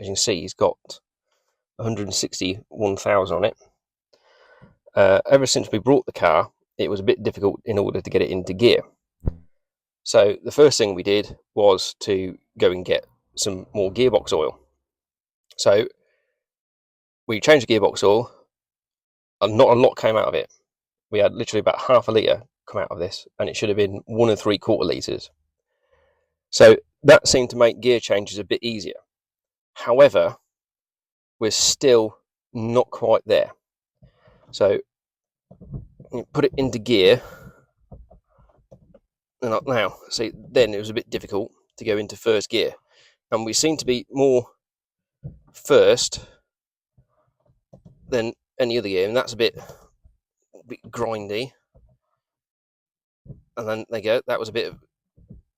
as you can see, he's got 161,000 on it. Ever since we brought the car, it was a bit difficult in order to get it into gear. So the first thing we did was to go and get some more gearbox oil. So we changed the gearbox oil, and not a lot came out of it. We had literally about half a litre come out of this, and it should have been 1 3/4 litres. So that seemed to make gear changes a bit easier. However, we're still not quite there. So you put it into gear, and up now, see, then it was a bit difficult to go into first gear, and we seem to be more first than any other gear, and that's a bit grindy. And then there you go, that was a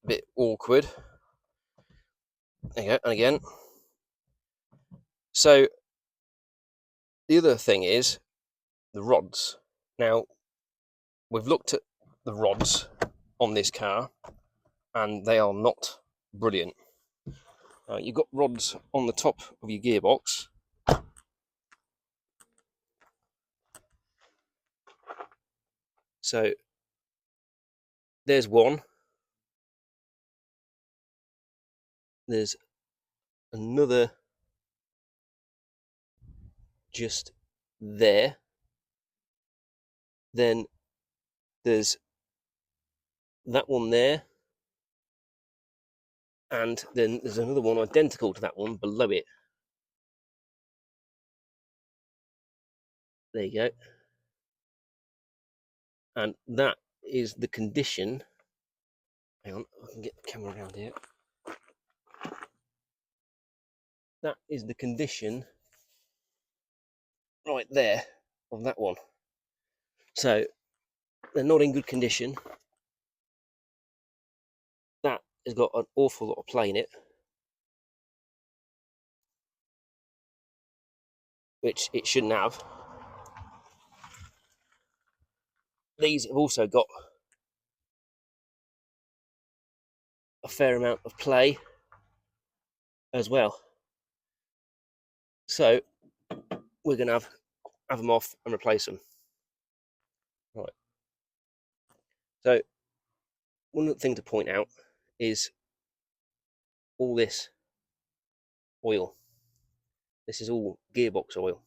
bit awkward. There you go, and again. So the other thing is the rods. Now we've looked at the rods on this car, and they are not brilliant. You've got rods on the top of your gearbox. So there's one. There's another just there. Then there's that one there. And then there's another one identical to that one below it. There you go. And that is the condition. Hang on, I can get the camera around here. That is the condition right there of that one. So they're not in good condition. That has got an awful lot of play in it, which it shouldn't have. These have also got a fair amount of play as well. So we're going to have them off and replace them. Right. So one thing to point out is all this oil. This is all gearbox oil.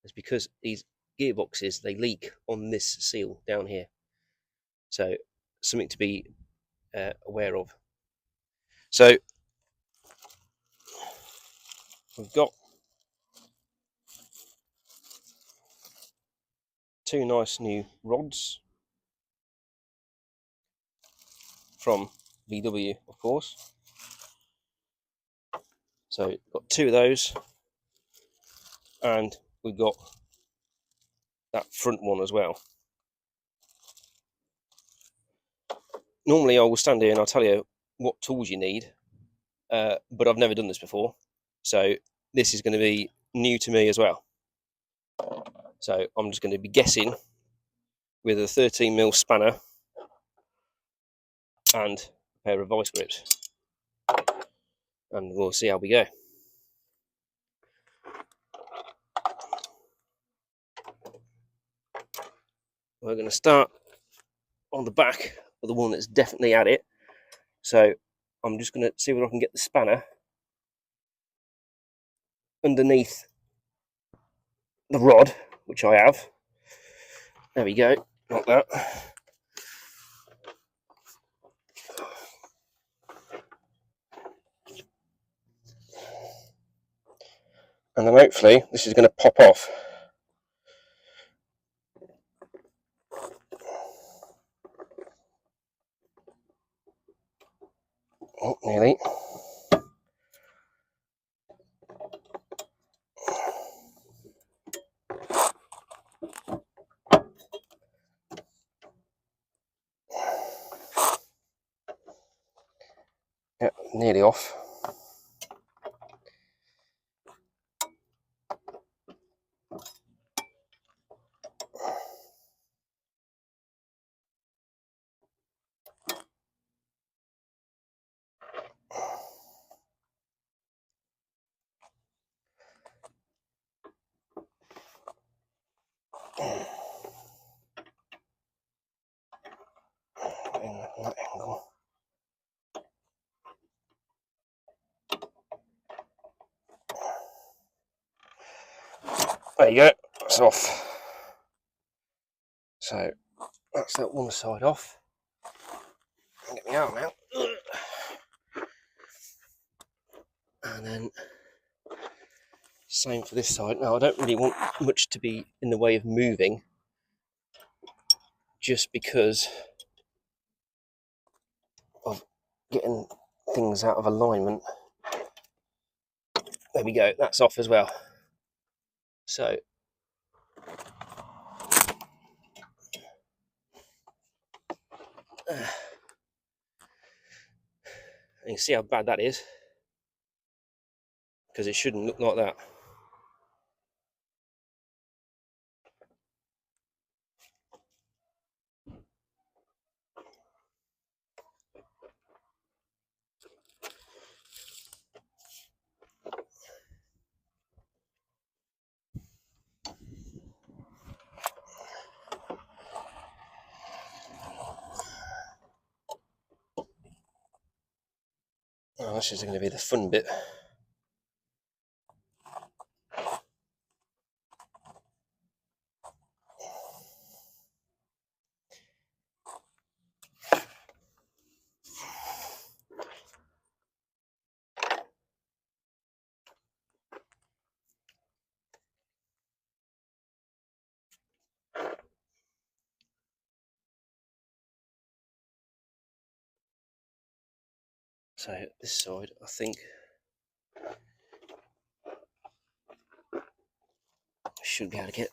It's because these gearboxes, they leak on this seal down here. So something to be aware of. So we've got two nice new rods from VW, of course. So we've got two of those, and we've got that front one as well. Normally I will stand here and I'll tell you what tools you need, but I've never done this before, so this is going to be new to me as well. So I'm just going to be guessing with a 13mm spanner and a pair of vice grips, and we'll see how we go. We're going to start on the back of the one that's definitely at it. So I'm just going to see whether I can get the spanner underneath the rod, which I have. There we go, like that. And then hopefully this is going to pop off. Oh, nearly. Yep, nearly off. There you go, it's off. So that's that one side off. Get my arm out. And then same for this side. Now I don't really want much to be in the way of moving, just because of getting things out of alignment. There we go, that's off as well. So you can see how bad that is, because it shouldn't look like that. Oh, this is going to be the fun bit. So this side, I think I should be able to get.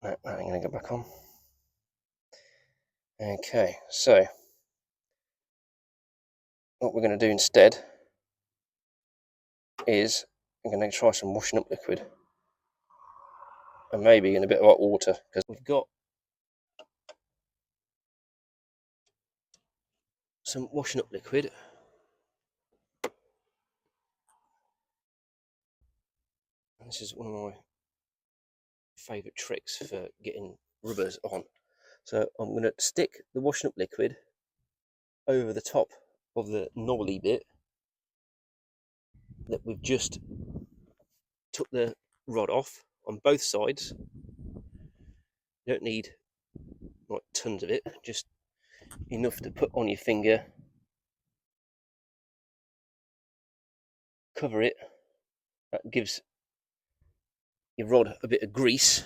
No, that ain't going to go back on. Okay, so what we're going to do instead is I'm going to try some washing up liquid, and maybe in a bit of hot water, because we've got some washing up liquid. And this is one of my favourite tricks for getting rubbers on. So I'm going to stick the washing up liquid over the top of the knobbly bit that we've just took the rod off on both sides. You don't need like tons of it, just enough to put on your finger, cover it. That gives your rod a bit of grease.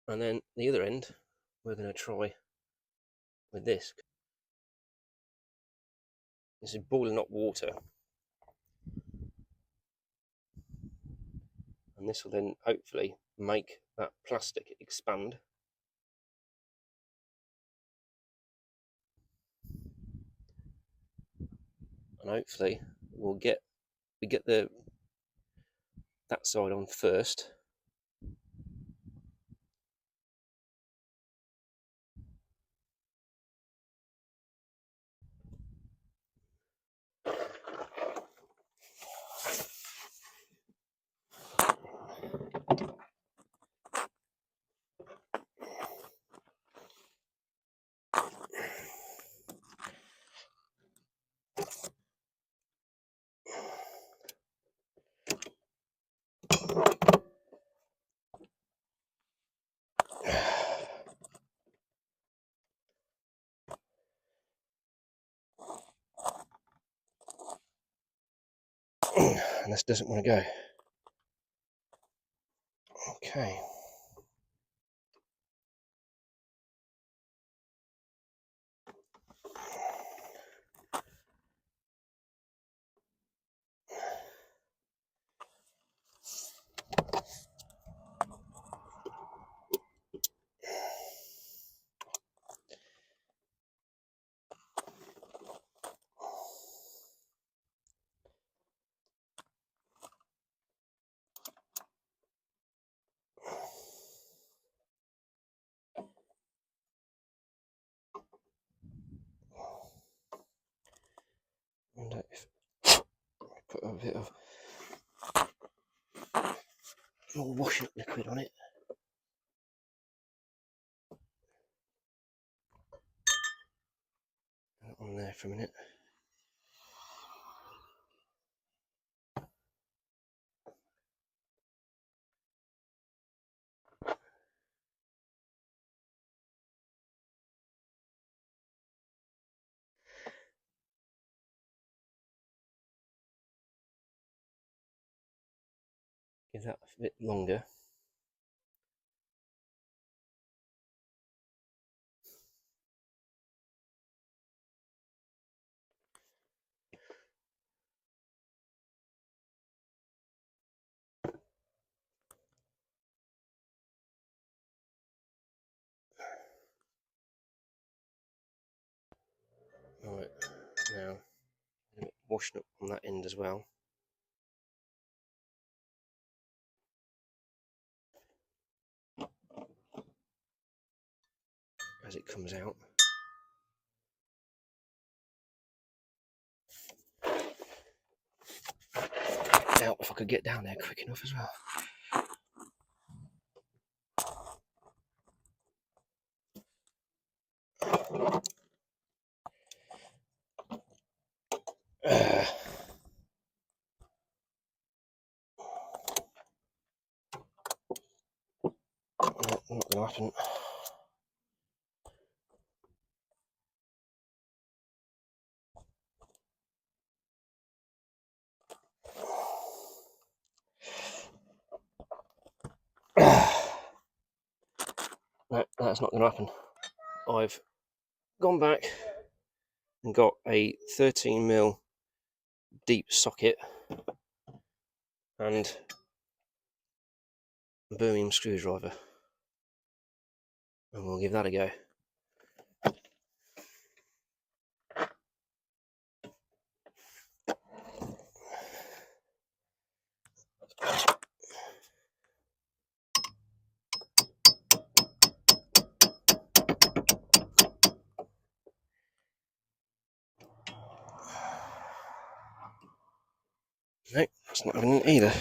And then the other end we're going to try with this. This is boiling hot water, and this will then hopefully make that plastic expand. And hopefully we get that side on first. And this doesn't want to go. Okay. put a bit of more washing liquid on it. On there for a minute. Give that a bit longer. Right, now washing up on that end as well. As it comes out. Now, if I could get down there quick enough as well. Not going to happen. No, that's not going to happen. I've gone back and got a 13mm deep socket and a Birmingham screwdriver, and we'll give that a go. No, that's not having it either.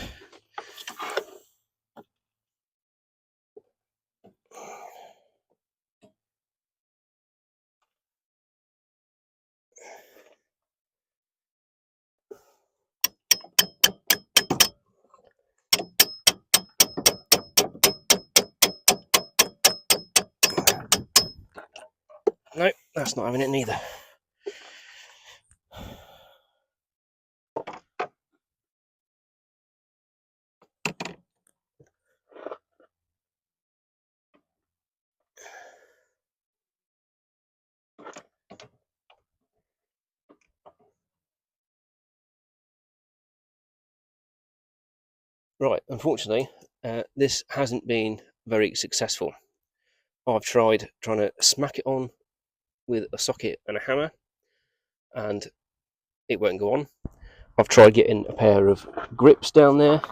No, that's not having it neither. Right, unfortunately, this hasn't been very successful. I've tried trying to smack it on with a socket and a hammer, and it won't go on. I've tried getting a pair of grips down there,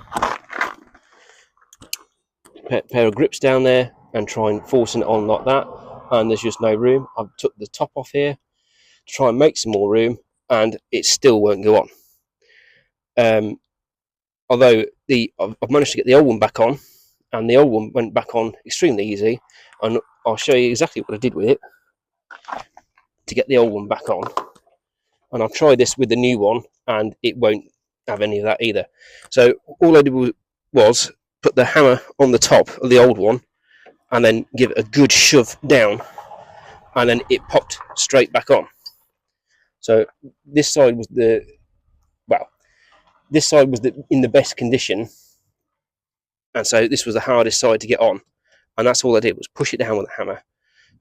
and trying forcing it on like that, and there's just no room. I've took the top off here to try and make some more room, and it still won't go on. Although I've managed to get the old one back on, and the old one went back on extremely easy, and I'll show you exactly what I did with it to get the old one back on. And I'll try this with the new one, and it won't have any of that either. So all I did was put the hammer on the top of the old one, and then give it a good shove down, and then it popped straight back on. So this side was in the best condition, and so this was the hardest side to get on, and that's all I did was push it down with a hammer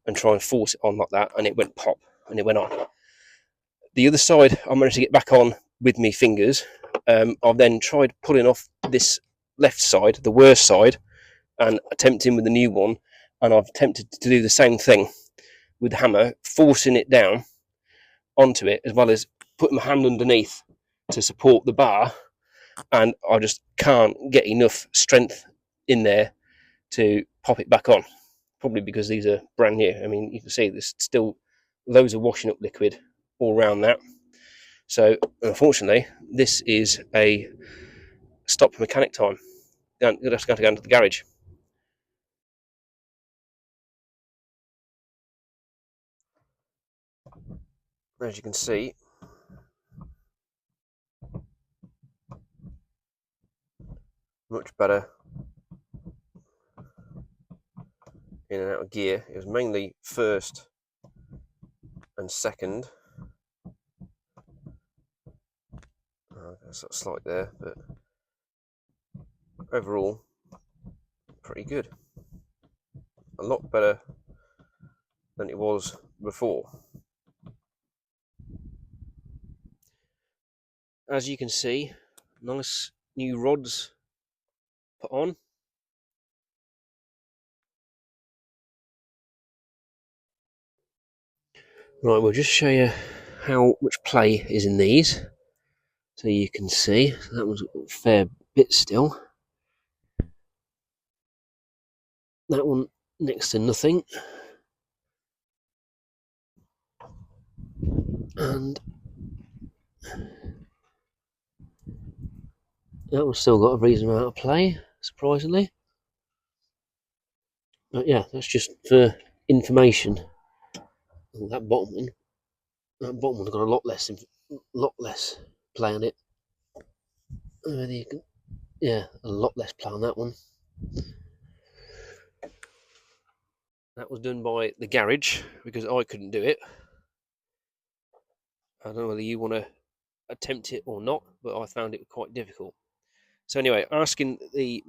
and try and force it on like that, and it went pop and it went on. The other side I managed to get back on with my fingers. I've then tried pulling off this left side, the worst side, and attempting with the new one, and I've attempted to do the same thing with the hammer, forcing it down onto it, as well as putting my hand underneath to support the bar, and I just can't get enough strength in there to pop it back on. Probably because these are brand new. I mean, you can see there's still loads of washing up liquid all around that. So unfortunately, this is a stop mechanic time. You're just going to go into the garage. As you can see, much better in and out of gear. It was mainly first and second. Sort of slight there, but overall, pretty good. A lot better than it was before. As you can see, nice new rods put on. Right, we'll just show you how much play is in these, so you can see. So that one's a fair bit still. That one next to nothing. And that one's still got a reasonable amount of play, surprisingly. But yeah, that's just for information. Oh, that bottom one's got a lot less play on it. Yeah, a lot less play on that one. That was done by the garage because I couldn't do it. I don't know whether you want to attempt it or not, but I found it quite difficult. So anyway, asking the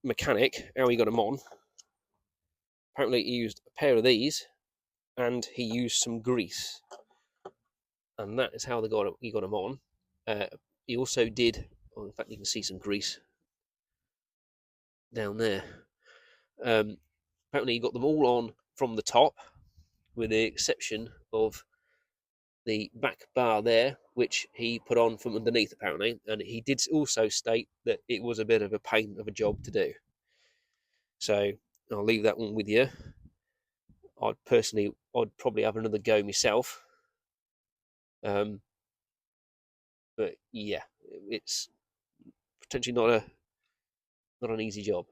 mechanic how he got them on. Apparently he used a pair of these and he used some grease. And that is how he got them on. He also did, in fact you can see some grease down there. Apparently he got them all on from the top, with the exception of the back bar there, which he put on from underneath apparently, and he did also state that it was a bit of a pain of a job to do. So I'll leave that one with you. I'd probably have another go myself. But yeah, it's potentially not an easy job.